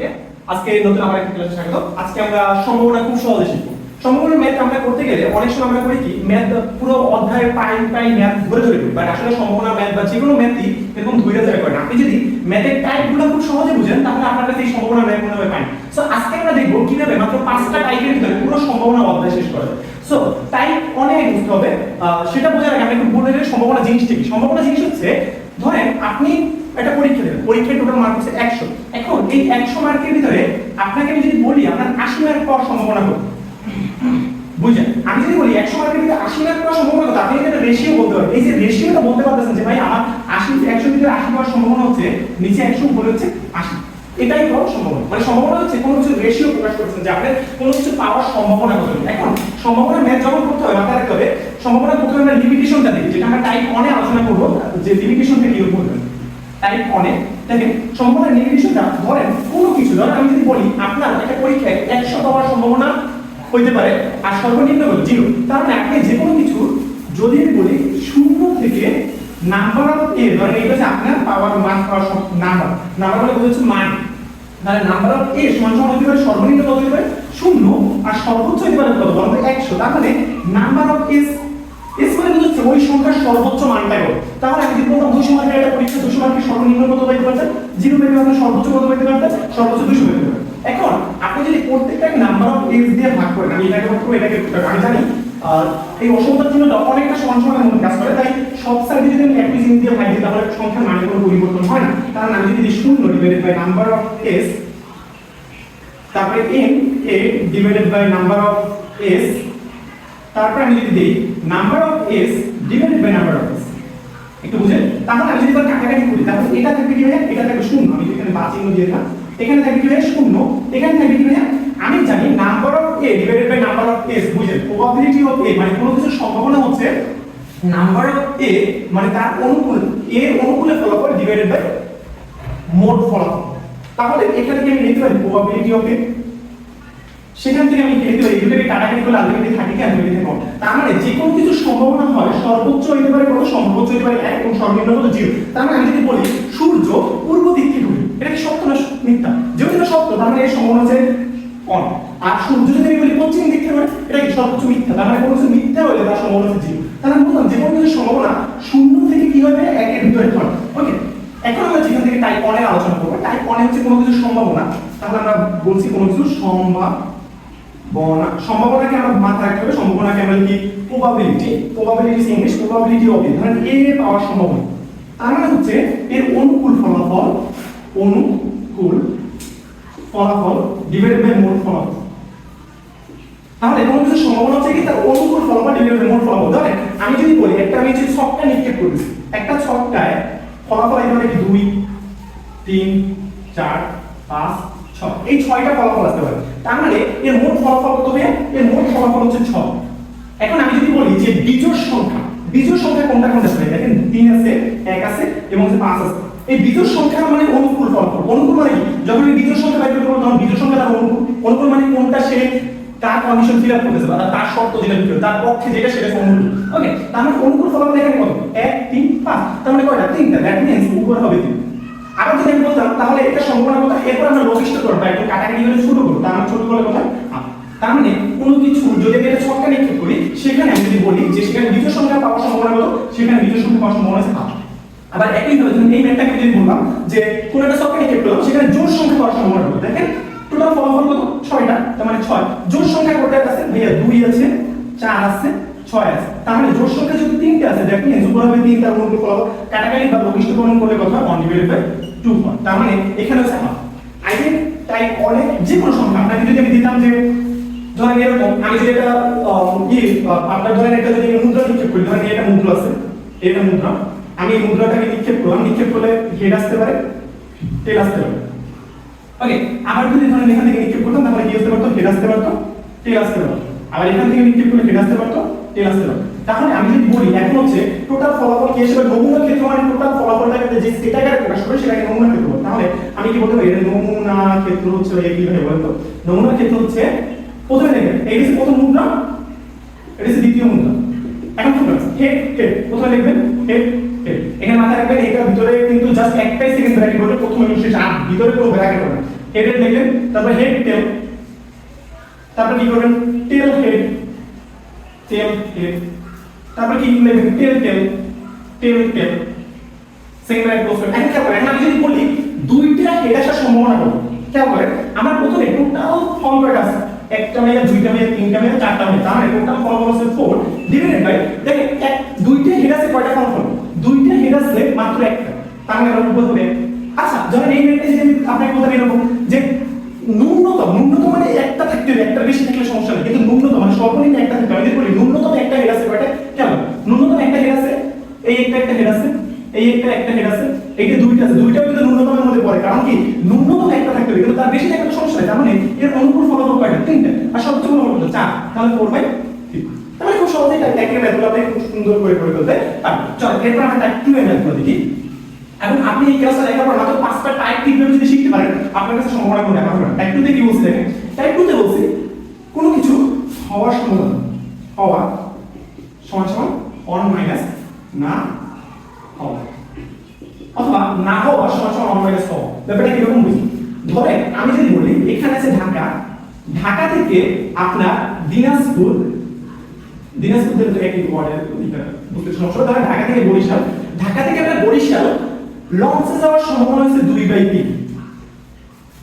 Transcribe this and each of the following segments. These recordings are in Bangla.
সবাইকে আজকে নতুন আমার একটা ক্লাসে স্বাগত। আজকে আমরা সম্ভাবনা খুব সহজে শিখব। সম্ভাবনা ম্যাথ আমরা করতে গেলে অনেক সময় আমরা করি কি ম্যাথ পুরো অধ্যায়ের পাই ম্যাথ ধরে ধরে করি, বাট আসলে সম্ভাবনা ম্যাথ বা যে কোনো ম্যাথই এরকম ধরে ধরে করে না। আপনি যদি ম্যাথের টাইপগুলো খুব সহজে বুঝেন তাহলে আপনার কাছে এই সম্ভাবনা ম্যাথ মনে হবে পাই। সো আজকে আমরা দেখব কিভাবে মাত্র 5টা টাইপের ভিতরে পুরো সম্ভাবনা অধ্যায় শেষ করা যায়। সো টাইপ অনেক বুঝতে হবে, সেটা বোঝার আগে আমি একটু বলে দিই সম্ভাবনা জিনিসটা কি। সম্ভাবনা জিনিস হচ্ছে ধরেন আপনি একটা পরীক্ষা দেবেন, পরীক্ষার টোটাল মার্ক হচ্ছে 100। এখন এই 100 মার্কের ভিতরে আপনাকে আমি যদি বলি আপনার 80 মার্ক পাওয়ার সম্ভাবনা কত, বুঝছেন? আমি যদি বলি 100 মার্কের ভিতরে 80 মার্ক পাওয়ার সম্ভাবনা কত, আপনি এটা রেশিও বলতে পারবেন। এই যে রেশিওটা বলতে পারতেছেন যে ভাই আমার 80 100 ভিতরে 80 পাওয়ার সম্ভাবনা হচ্ছে নিচে 100 উপরে হচ্ছে 80, এটাই পাওয়ার সম্ভাবনা। মানে সম্ভাবনা হচ্ছে কোনো কিছু রেশিও প্রকাশ করছেন যে আপনার কোনো কিছু পাওয়ার সম্ভাবনা কত। এখন সম্ভাবনা ম্যাথ যখন করতে হবে মাথায় রাখতে হবে সম্ভাবনা প্রথমে আমরা লিমিটেশনটা দেখি, যেটা আমরা টাইপ 1 এ আলোচনা করব, যে লিমিটেশনটা কি করব টাইপ 1 এ। দেখেন সম্ভাবনা লিমিটেশনটা ধরেন কোনো কিছু, ধরেন আমি যদি বলি আপনার একটা পরীক্ষায় 100 পাওয়ার সম্ভাবনা হইতে পারে আর সর্বনিম্ন হলো 0, তার মানে আপনি যে কোনো কিছু যদি আমি বলি 0 থেকে নাম্বার অফ এ, ধরেন এটা হচ্ছে আপনার পাওয়ার মান পাওয়ার নাম্বার মানে হচ্ছে মান, তাহলে নাম্বার অফ এ সমান সমান হতে পারে সর্বনিম্ন কত হতে পারে 0 আর সর্বোচ্চ হতে পারে কত বলতো 100। তার মানে নাম্বার অফ এস মানে হচ্ছে ওই সংখ্যার সর্বোচ্চ মানটা কত। তাহলে আমি যদি বলতাম 200 মার্কের একটা পরীক্ষা 200 মার্কের সর্বনিম্ন কত পাইতে পারতেন 0 পেলে আপনি সর্বোচ্চ কত পাইতে পারতেন সর্বোচ্চ 200 পেতে পারতেন। এখন আপনি যদি প্রত্যেকটাকে নাম্বার অফ এস দিয়ে ভাগ করেন, আমি এটাকে ভাগ করব এটাকে আমি জানি এই অসংখ্যার জন্য অনেকটা সমান সমান মনে কাজ করে, তাই সব সাইডে যদি আমি একই জিনিস দিয়ে ভাগ দিই তাহলে সংখ্যার মানে কোনো পরিবর্তন হয় না। কারণ আমি যদি 0 divided by number of S তারপরে n a divided by number of s, তারপরে আমি যদি দেই number of s divided by number of s, একটু বুঝেন? তাহলে আমি যদি কাটাকাটি করি তাহলে এটা থাকবে কি ভাই, এটা থাকবে 0, আমি এখানে বা চিহ্ন দিয়ে দিলাম, এখানে থাকবে কি ভাই 0, এখানে থাকবে কি ভাই আমি জানি number of a divided by number of s, বুঝেন? প্রবাবিলিটি অফ a মানে কোনো কিছুর সম্ভাবনা হচ্ছে নাম্বার অফ a মানে তার অনুকূল a অনুকূলে ফলাফল ডিভাইডেড বাই মোট ফলাফল। তাহলে এখান থেকে আমি লিখতে পারি প্রবাবিলিটি অফ a, সেখান থেকে আমি লিখতে পারি এগুলোকে কাটাকাটি করলে আলটিমেটলি থাকে কি আলটিমেটলি থাকে 1। তার মানে যে কোনো কিছু সম্ভাবনা হয় সর্বোচ্চ হতে পারে কত, সর্বোচ্চ হতে পারে 1 এবং সর্বনিম্ন কত 0। তার মানে আমি যদি বলি সূর্য পূর্ব দিক থেকে ঘুরে, এটা কি সত্য না মিথ্যা? যেহেতু এটা সত্য তার মানে এর সম্ভাবনা আছে 1। আর সূর্য যদি আমি বলি পশ্চিম দিক থেকে ঘুরে, এটা কি সর্বোচ্চ মিথ্যা, তার মানে কোনো কিছু মিথ্যা হলে তার সম্ভাবনা আছে 0। তাহলে আমি বললাম যে কোনো কিছু সম্ভাবনা 0 থেকে কি হবে 1 এর ভিতরে হয়। ওকে, এখন আমরা যেখান থেকে টাইপ 1 এর আলোচনা করব, টাইপ 1 হচ্ছে কোনো কিছু সম্ভাবনা, তাহলে আমরা বলছি কোনো কিছু সম্ভাবনাকে আমরা মাথায় রাখতে হবে। সম্ভাবনাকে আমরা কি probability is English probability of A, ধরেন এ পাওয়ার সম্ভাবনা, তার মানে হচ্ছে এর অনুকূল ফলাফল ডিভাইডেড বাই মোট ফলাফল। তাহলে কোনো কিছু সম্ভাবনা হচ্ছে কি তার অনুকূল ফলাফল ডিভাইডেড বাই মোট ফলাফল। ধরেন আমি যদি বলি একটা আমি যে ছকটা নিক্ষেপ করেছি, একটা ছকটায় ফলাফল এখানে কি 2 3 4 5 6, এই 6টা ফলাফল আসতে পারে। তার মানে এর মোট ফলাফল কত হবে? এর মোট ফলাফল হচ্ছে 6। এখন আমি যদি বলি যে বিজোড় সংখ্যা কোনটা কোনটা আছে, দেখেন 3 আছে 1 আছে এবং 5 আছে। এই বিজোড় সংখ্যা মানে অনুকূল ফলাফল। অনুকূল মানে কি, যখন এই বিজোড় সংখ্যা বাইর করব তখন বিজোড় সংখ্যা তার অনুকূল মানে কোনটা সে তার কন্ডিশন ফিল আপ করতেছে বা তার শর্ত যেটা দিতে তার পক্ষে যেটা সেটা অনুকূল। ওকে, তার মানে অনুকূল ফলাফল এখানে কত 1 3 5, তার মানে কয়টা 3টা, দ্যাট মিন্স উপরে হবে 3। আবার যদি আমি বলতাম তাহলে এটা সম্ভাবনা কত, এরপর আমরা লঘিষ্ঠ করব, একটু কাটাকাটি করে ছোট করব, তার মানে ছোট করলে কত, তার মানে কোনো কিছু যদি আমি এটা ছকটা নিক্ষেপ করি সেখানে আমি যদি বলি যে সেখানে বিজোড় সংখ্যা পাওয়ার সম্ভাবনা কত, সেখানে বিজোড় সংখ্যা পাওয়ার সম্ভাবনা আছে 5। আবার একই ভাবে যখন এই ম্যাথটাকে যদি বললাম যে কোন একটা ছকটা নিক্ষেপ করলাম সেখানে জোড় সংখ্যা পাওয়ার সম্ভাবনা কত, দেখেন টোটাল ফলাফল কত 6টা, তার মানে 6। জোড় সংখ্যা কত আছে ভাইয়া 2 আছে 4 আছে 6 আছে, তার মানে জোড় সংখ্যা যদি 3টা আছে দ্যাট মিন্স উপরে হবে 3, তার অনুকূল ফলাফল কাটাকাটি বা লঘিষ্ঠকরণ করলে কত হয় 1 ডিভাইডেড বাই 2 হয়। তার মানে এখানে হচ্ছে হাফ। আই থিংক টাইপ অনেক যে কোনো সংখ্যা আপনাকে যদি আমি দিতাম যে ধরেন এরকম আমি যদি এটা আপনার ধরেন একটা যদি মুদ্রা নিক্ষেপ করি, ধরেন এটা মুদ্রা আছে, এটা মুদ্রা, আমি এই মুদ্রাটাকে নিক্ষেপ করলাম, নিক্ষেপ করলে হেড আসতে পারে টেল আসতে পারে। ওকে, আবার যদি ধরেন এখান থেকে নিক্ষেপ করতাম তাহলে কি আসতে পারতো, হেড আসতে পারতো টেল আসতে পারতো। আবার এখান থেকে নিক্ষেপ করলে হেড আসতে পারতো টেল আসতে পারতো। তাহলে আমি যদি বলি এখন হচ্ছে টোটাল ফলাফল কি হিসেবে নমুনা ক্ষেত্র মানে টোটাল ফলাফলটাকে যে সেটাকে প্রকাশ করে সেটাকে নমুনা ক্ষেত্র বলে। তাহলে আমি কি বলতে পারি এর নমুনা ক্ষেত্র হচ্ছে কিভাবে বলতো, নমুনা ক্ষেত্র হচ্ছে প্রথমে দেখেন এই হচ্ছে প্রথম মুদ্রা, এটা হচ্ছে দ্বিতীয় মুদ্রা। এখন কি করবেন হেড প্রথমে লিখবেন হেড, এখানে মাথায় রাখবেন এটার ভিতরে কিন্তু জাস্ট একটাই সেকেন্ড ব্র্যাকেট বলতে প্রথম এবং শেষ, আর ভিতরে কোনো ব্র্যাকেট হবে না। হেডের লিখলেন, তারপর হেড টেল, তারপর কি করবেন টেল হেড, টেল হেড, তারপর কি লিখবেন টেল টেল, টেল টেল, সেকেন্ড ব্র্যাকেট ক্লোজ করবেন। এখন কি করবেন, আমি যদি বলি দুইটা হেড আসার সম্ভাবনা কত, খেয়াল করেন আমার প্রথমে টোটাল ফর্ম কয়টা আছে, একটা মেয়ে, দুইটা মেয়ে, তিনটা মেয়ে, চারটা মেয়ে, তার মানে টোটাল ফর্ম হচ্ছে 4 ডিভাইডেড বাই, দেখেন দুইটা হেড আছে কয়টা ফর্ম, দুইটা হেড আছে মাত্র একটা, তার মানে এর উপর হবে। আচ্ছা যখন এই মেয়েটা যদি আপনাকে বলতে এরকম যে ন্যূনতম মানে একটা থাকতে হবে, একটা বেশি থাকলে সমস্যা নেই, কিন্তু ন্যূনতম মানে সর্বনিম্ন একটা থাকতে হবে। যদি বলি ন্যূনতম একটা হেড আছে কয়টা, কেমন ন্যূনতম একটা হেড আছে, এই একটা হেড আছে, এই একটা হেড আছে, এইটা দুইটা আছে, দুইটাও কিন্তু ন্যূনতমের মধ্যে পড়ে, কারণ কি ন্যূনতম একটা থাকতে হবে, কিন্তু তার বেশি থাকলে সমস্যা নেই। তার মানে এর অনুকূল ফলাফল কয়টা, তিনটা, আর সবচেয়ে বড় ফলাফল 4, তাহলে 4/3। তাহলে খুব সহজেই টাইপের ম্যাথগুলো আপনি খুব সুন্দর করে ফেলতে পারবেন। চলো এরপর আমরা টাইপ 2 এর ম্যাথগুলো দেখি। এখন আপনি এই ক্লাসটা দেখার পর মাত্র 5টা টাইপ কিভাবে যদি শিখতে পারেন, আপনার কাছে সম্ভাবনা কোনো দেখা হবে না। টাইপ 2 তে কি বলছি দেখেন, টাইপ 2 তে বলছি কোনো কিছু হওয়ার সম্ভাবনা, হওয়া সমান সমান অন মাইনাস না হওয়া, অথবা না হওয়া সমান সমান অন মাইনাস হওয়া। ব্যাপারটা কিরকম বুঝি, ধরেন আমি যদি বলি এখানে আছে ঢাকা, ঢাকা থেকে আপনার দিনাজপুর দিলে একই ওয়ার্ডের বুঝতে সমস্যা, ধরেন ঢাকা থেকে বরিশাল, ঢাকা থেকে আপনার বরিশাল লঞ্চে যাওয়ার সম্ভাবনা হচ্ছে 2/3।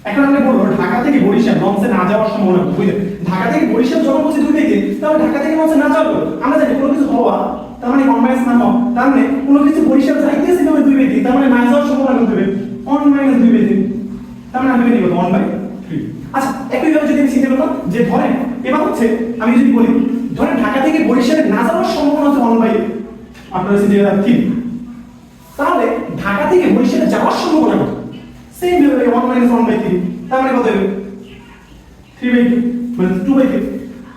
এখন আপনি বলবো ঢাকা থেকে বরিশাল লঞ্চে না যাওয়ার সম্ভাবনা, বুঝলেন, ঢাকা থেকে বরিশাল যখন বলছি 2/3, তাহলে ঢাকা থেকে লঞ্চে না যাওয়া, আমরা জানি কোনো কিছু হওয়া তার মানে অন মাইনাস না হওয়া, তার মানে কোনো কিছু বরিশাল যাইতেছে তবে 2/3, তার মানে না যাওয়ার সম্ভাবনা কত হবে অন মাইনাস 2/3, তার মানে আমি বের করব 1/3। আচ্ছা একই ভাবে যদি আমি চিন্তা করতাম যে ধরেন এবার হচ্ছে আমি যদি বলি ধরেন ঢাকা থেকে বরিশালে না যাওয়ার সম্ভাবনা হচ্ছে 1/3, আপনার হচ্ছে যে 3, তাহলে ঢাকা থেকে বরিশালে যাওয়ার সম্ভাবনা কত, সেম ভাবে 1 - 1/3, তার মানে কত হবে 3/2 মানে 2/3।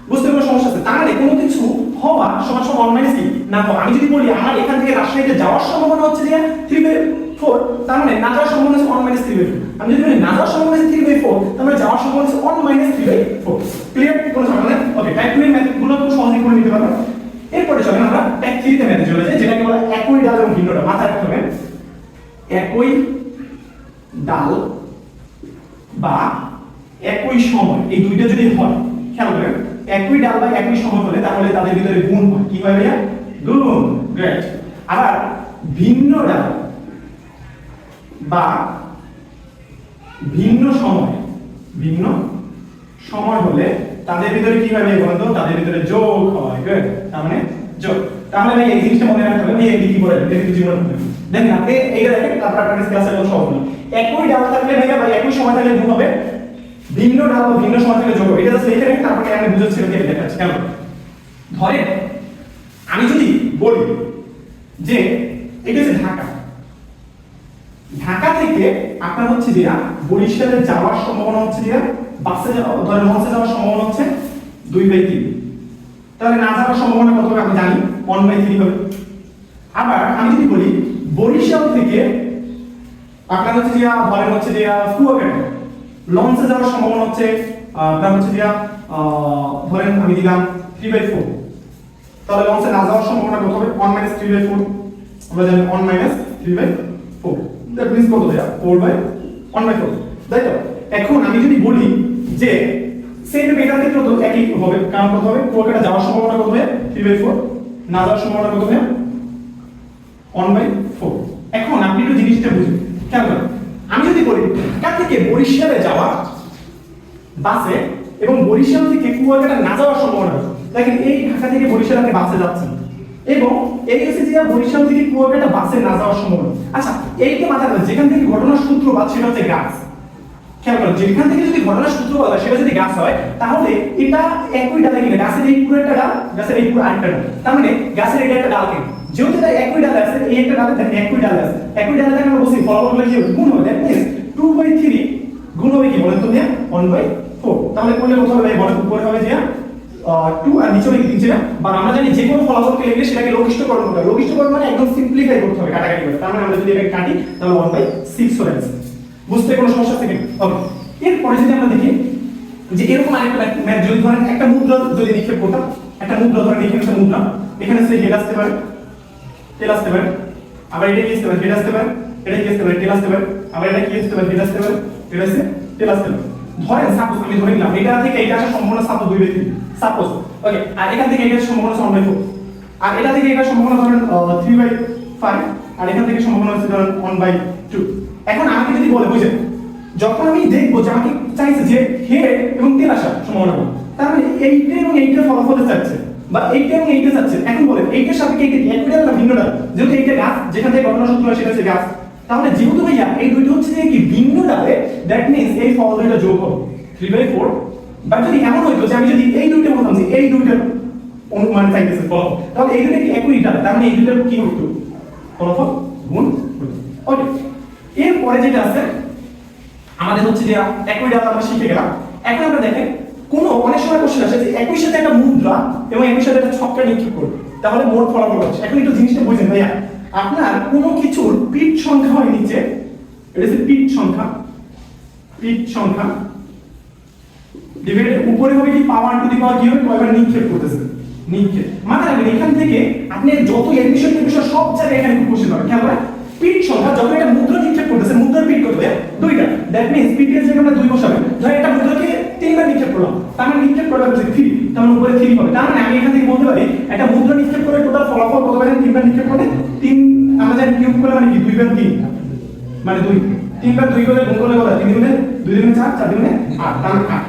বুঝতে কোনো সমস্যা আছে, তার মানে কোনো কিছু হওয়া সমান সমান 1 - কি না হওয়া। আমি যদি বলি আমার এখান থেকে রাজশাহীতে যাওয়ার সম্ভাবনা হচ্ছে যে 3/4, তার মানে না যাওয়ার সম্ভাবনা হচ্ছে 1 - 3/4। আমি যদি বলি না যাওয়ার সম্ভাবনা হচ্ছে 3/4, তার মানে যাওয়ার সম্ভাবনা হচ্ছে 1 - 3/4। ক্লিয়ার, কোনো ঝামেলা নেই। ওকে, টাইপ 2 এর ম্যাথগুলো খুব সহজেই করে নিতে পারবেন। এরপরে চলেন আমরা টাইপ 3 তে ম্যাথে চলে যাই, যেটাকে বলা একই ডাল এবং ভিন্ন ডাল। মাথায় রাখতে হবে একই ডাল বা একই সময়, এই দুইটা যদি হয়, খেয়াল করেন একই ডাল বা একই সময় হলে তাহলে তাদের ভিতরে গুণ হয়, কি হয় ভাইয়া গুণ, গ্রেট। আবার ভিন্ন ডাল বা ভিন্ন সময় হলে তাদের ভিতরে কি হয় বলুন তো, তাদের ভিতরে যোগ হয়, গুড, তার মানে যোগ। তাহলে ভাই এই জিনিসটা মনে রাখতে হবে, এই কি করে দেখি জীবন দেখেন আপনি এইটা দেখেন, তারপর আপনার ক্লাসে কোনো সহজ না। একই ডাল থাকলে ভাইয়া বা একই সময় থাকলে গুণ হবে, ভিন্ন ডাল বা ভিন্ন সময় থাকলে যোগ হবে। এটা জাস্ট লিখে রাখেন, তারপর আমি বুঝাচ্ছি কি দেখাচ্ছি। কেন ধরেন আমি যদি বলি যে এটা হচ্ছে ঢাকা থেকে আপনার হচ্ছে যে বরিশালে যাওয়ার সম্ভাবনা হচ্ছে যে বাসে ধরেন লঞ্চে যাওয়ার সম্ভাবনা হচ্ছে 2/3, তাহলে না যাওয়ার সম্ভাবনা কত হবে আমি জানি 1/3 হবে। আবার আমি যদি বলি বরিশাল থেকে আপনার হচ্ছে যে ধরেন হচ্ছে যে কুয়াকাটা লঞ্চে যাওয়ার সম্ভাবনা হচ্ছে আপনার হচ্ছে যে ধরেন আমি দিলাম 3/4, তাহলে লঞ্চে না যাওয়ার সম্ভাবনা কত হবে 1 - 3/4। আমরা জানি 1 - 3/4, দ্যাট মিন্স কত দেয়া 4/1/4, তাই তো। এখন আমি যদি বলি যে সেম মেটার ক্ষেত্রে তো একই হবে, কারণ কত হবে কুয়াকাটা যাওয়ার সম্ভাবনা কত হবে 3/4, না যাওয়ার সম্ভাবনা কত হবে 1/4। এখন আপনি একটু জিনিসটা বুঝুন, খেয়াল করুন আমি যদি বলি ঢাকা থেকে বরিশালে যাওয়া বাসে এবং বরিশাল থেকে কুয়াকাটা না যাওয়ার সম্ভাবনা, দেখেন এই ঢাকা থেকে বরিশাল আপনি বাসে যাচ্ছেন এবং এই হচ্ছে যে বরিশাল থেকে কুয়াকাটা বাসে না যাওয়ার সম্ভাবনা। আচ্ছা এইটা মাথায় রাখবেন, যেখান থেকে ঘটনার সূত্রপাত সেটা হচ্ছে গাছ। খেয়াল করুন যেখান থেকে যদি ঘটনার সূত্রপাত হয় সেটা যদি গাছ হয়, তাহলে এটা একই ডালে কিনা, গাছের এই পুরো একটা ডাল, গাছের এই পুরো আরেকটা ডাল, তার মানে গাছের এটা একটা ডাল কিনা, যেহেতু এটা একই ডালে আছে, এই একটা ডালে দেখেন একই ডালে আছে, একই ডালে থাকে আমরা বলছি ফলাফলগুলো কি হবে গুণ হবে, দ্যাট মিন্স 2/3 গুণ হবে কি বলেন তো ভাইয়া 1/4। তাহলে করলে কত হবে ভাই বলেন, উপরে হবে যে 2 আর নিচে হবে 3, বা আমরা জানি যে কোনো ফলাফলকে লিখলে সেটাকে লঘিষ্ঠকরণ করতে হবে। লঘিষ্ঠকরণ মানে একদম সিম্পলিফাই করতে হবে, কাটাকাটি করে। তার মানে আমরা যদি এটাকে কাটি তাহলে 1/6 হয়ে যাচ্ছে। বুঝতে কোনো সমস্যা আছে কিনা? ওকে, এরপরে যদি আমরা দেখি যে এরকম আরেকটা ম্যাথ, যদি ধরেন একটা মুদ্রা যদি নিক্ষেপ করতাম, একটা মুদ্রা ধরেন এখানে একটা মুদ্রা, এখানে সে হেড আসতে পারে, টেল আসতে পারে, আবার এটা কি আসতে পারে হেড আসতে পারে, এটা কি আসতে পারে টেল আসতে পারে, আবার এটা কি আসতে পারে হেড আসতে পারে, এটা আসতে প্লাস প্লাস। ধরেন সাপোজ আমি ধরে নিলাম এটা থেকে এটা আসার সম্ভাবনা সাপোজ 2/3, সাপোজ ওকে, আর এখান থেকে এটা সম্ভাবনা 1/4, আর এটা থেকে এটা সম্ভাবনা ধরেন 3/5, আর এখান থেকে সম্ভাবনা হচ্ছে ধরেন 1/2। এখন আমাকে যদি বলে বুঝেন, যখন আমি দেখবো যে আমাকে চাইছে যে হেড এবং টেল আসার সম্ভাবনা কত, তার মানে এইটা এবং এইটার ফলাফল চাচ্ছে, বা এইটা এবং এইটা চাচ্ছে। এখন বলেন এইটার সাপেক্ষে এইটা একটার না ভিন্নটা, যেহেতু এইটা গাছ যেখান থেকে ঘটনা সূত্র হয় সেটা হচ্ছে গাছ, তাহলে যেহেতু ভাইয়া এই দুইটা হচ্ছে যে কি ভিন্ন ডালে, দ্যাট মিন্স এই ফল দুইটা যোগ হবে 3/4। বা যদি এমন হইতো যে আমি যদি এই দুইটা বলতাম যে এই দুইটার অনুমান চাইতেছে ফলাফল, তাহলে এই দুইটা কি একই ডালে, তার মানে এই দুইটার কি হতো ফলাফল গুণ হতো। ওকে, এরপরে যেটা আছে আমাদের হচ্ছে যে একই ডাল আমরা শিখে গেলাম। এখন আমরা দেখেন কোন অনেক সময় কোশ্চেন আসে যে একই সাথে একটা মুদ্রা এবং একই সাথে একটা ছক্কা নিক্ষেপ করবে, তাহলে মোট ফলাফল হচ্ছে। এখন একটু জিনিসটা বুঝেন ভাইয়া, আপনার কোনো কিছুর পিঠ সংখ্যা হয় নিচে, এটা হচ্ছে পিঠ সংখ্যা, পিঠ সংখ্যা ডিভাইডেড উপরে হবে কি পাওয়ার টু দি পাওয়ার কি হবে কয়বার নিক্ষেপ করতেছে, নিক্ষেপ। মানে রাখবেন এখান থেকে আপনি যত এডমিশন সব জায়গায় এখানে কোশ্চেন হবে। খেয়াল করেন পিঠ সংখ্যা যখন একটা মুদ্রা নিক্ষেপ করতেছে, মুদ্রার পিঠ কত দুইটা, দ্যাট মিন্স পিঠের জায়গায় আমরা 2 বসাবো। ধর একটা মুদ্রাকে 3বার নিক্ষেপ করলাম, তার মানে নিক্ষেপ করার হচ্ছে 3, তার মানে উপরে 3 হবে। তার মানে আমি এখান থেকে বলতে পারি একটা মুদ্রা নিক্ষেপ করে টোটাল ফলাফল কত পাবেন, 3বার নিক্ষেপ করলে 3, আমরা জানি কিউব করলে মানে কি 2/3, মানে 2, 3বার 2 করে গুণ করলে কত, 3 দুগুণে 2 দুগুণে 4, 4 দুগুণে 8, তার মানে 8।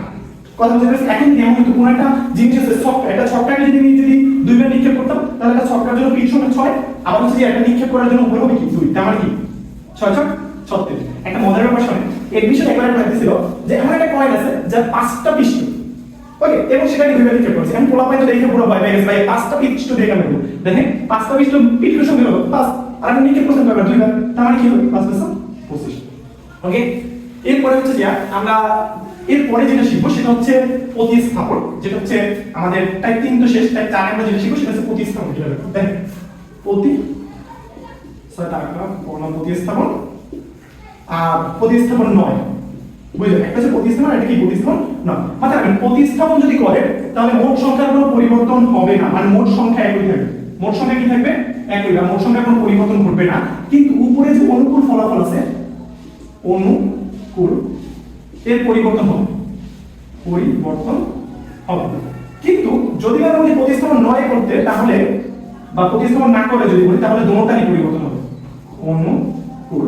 কথা বুঝতে পারছেন? এখন কেমন হতো কোন একটা জিনিস আছে ছক্কা, একটা ছক্কাকে যদি আমি যদি 2বার নিক্ষেপ করতাম, তাহলে একটা ছক্কার জন্য পিঠ সংখ্যা 6, আবার হচ্ছে যে একটা নিক্ষেপ করার জন্য উপরে হবে কি 2, তার মানে কি 6 6 36। একটা মজার ব্যাপার শুনেন, এডমিশন একবার ভাবতেছিল যে এমন একটা কয়েন আছে যার 5টা পিষ্ট, ওকে, এবং সেটাকে 2বার নিক্ষেপ করছে। আমি পোলা পাইতো দেখে পুরো ভয় পেয়ে গেছে, ভাই 5টা পিষ্ট দেখে আমি দেখেন 5টা পিষ্ট পিঠের সঙ্গে হলো 5, আর আমি নিক্ষেপ করতে পারবো 2বার, তার মানে কি হবে 5 5 25। ওকে, এরপরে হচ্ছে যে আমরা এরপরে যেটা শিখবো সেটা হচ্ছে প্রতিস্থাপন, যেটা হচ্ছে আমাদের টাইপ 3 তো শেষ, টাইপ 4 আমরা যেটা শিখবো সেটা হচ্ছে প্রতিস্থাপন। দেখেন প্রতিস্থাপন আর প্রতিস্থাপন নয়, বুঝলেন? একটা হচ্ছে প্রতিস্থাপন, এটা কি প্রতিস্থাপন নয়। মানে রাখবেন প্রতিস্থাপন যদি করে তাহলে মোট সংখ্যার কোনো পরিবর্তন হবে না, মানে মোট সংখ্যা একই থাকবে, মোট সংখ্যা কি থাকবে একই, মোট সংখ্যার কোনো পরিবর্তন ঘটবে না, কিন্তু উপরে যে অনুকূল ফলাফল আছে অনুকূল এর পরিবর্তন হবে, পরিবর্তন হবে। কিন্তু যদি আমরা বলি প্রতিস্থাপন নয় করতে, তাহলে বা প্রতিস্থাপন না করে যদি বলি তাহলে দোনোটারই পরিবর্তন হবে, অনুকূল।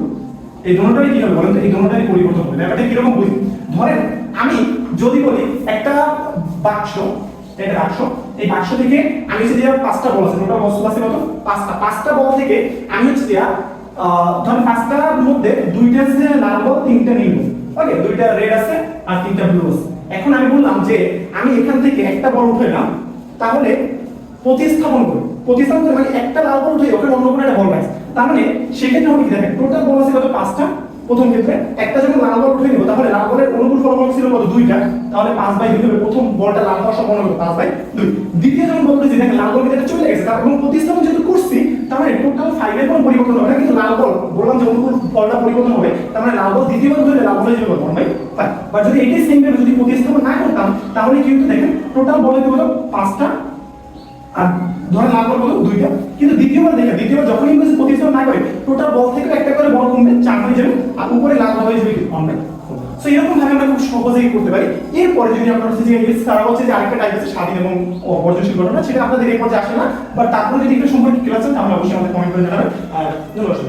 এই দোনোটারই কি হবে বলেন তো, এই দোনোটারই পরিবর্তন হবে। ব্যাপারটা কিরকম বুঝি, ধরেন আমি যদি বলি একটা বাক্স, এটা বাক্স, এই বাক্স থেকে আমি যদি 5টা বল আছে, টোটাল বল আছে কত 5টা বল থেকে আমি হচ্ছে দিয়া ধরেন 5টার মধ্যে 2টা আছে লাল বল, 3টা নীল বল, ওকে, 2টা রেড আছে আর 3টা ব্লু আছে। এখন আমি বললাম যে আমি এখান থেকে একটা বল উঠাইলাম, তাহলে প্রতিস্থাপন করি, প্রতিস্থাপন করে মানে একটা লাল বল উঠে ওখানে অন্য কোনো একটা বল আছে, তার মানে সেক্ষেত্রে হবে কি দেখেন টোটাল বল আছে কত 5টা, প্রথম ক্ষেত্রে একটা যখন লাল বল উঠে নিব তাহলে লাল বলের অনুকূল ফলাফল ছিল কত 2টা, তাহলে 5/2 হবে। প্রথম বলটা লাল হওয়ার সম্ভাবনা কত 5/2। দ্বিতীয় যখন বল উঠেছি দেখেন লাল বল ভিতরে চলে গেছে, তার এবং প্রতিস্থাপন যেহেতু করছি তার মানে টোটাল 5 এর কোনো পরিবর্তন হবে না, কিন্তু লাল বল বললাম যে অনুকূল বলটা পরিবর্তন হবে, তার মানে লাল বল দ্বিতীয়বার ধরে লাল বলে যাবে 1/5। বাট যদি এটাই সেম ভাবে যদি প্রতিস্থাপন না করতাম তাহলে কিন্তু দেখেন টোটাল বল হতে হলো 5টা আর ধরেন লাল বল কত 2টা, কিন্তু দ্বিতীয়বার দেখেন দ্বিতীয়বার যখনই বলছি প্রতিস্থাপন না করে টোটাল বল থেকে একটা করে বল কমবে 4 হয়ে যাবে, আর উপরে লাল বল হয়ে যাবে 1/4। সো এরকম ভাবে আমরা খুব সহজেই করতে পারি। এরপরে যদি আপনারা হচ্ছে যে তারা হচ্ছে যে আরেকটা টাইপ আছে স্বাধীন এবং বর্জনশীল ঘটনা, সেটা আপনাদের এই পর্যায়ে আসে না, বাট তারপরে যদি এটা সম্পর্কে ক্লাস চান তাহলে অবশ্যই আমাদের কমেন্ট করে জানাবেন। আর ধন্যবাদ।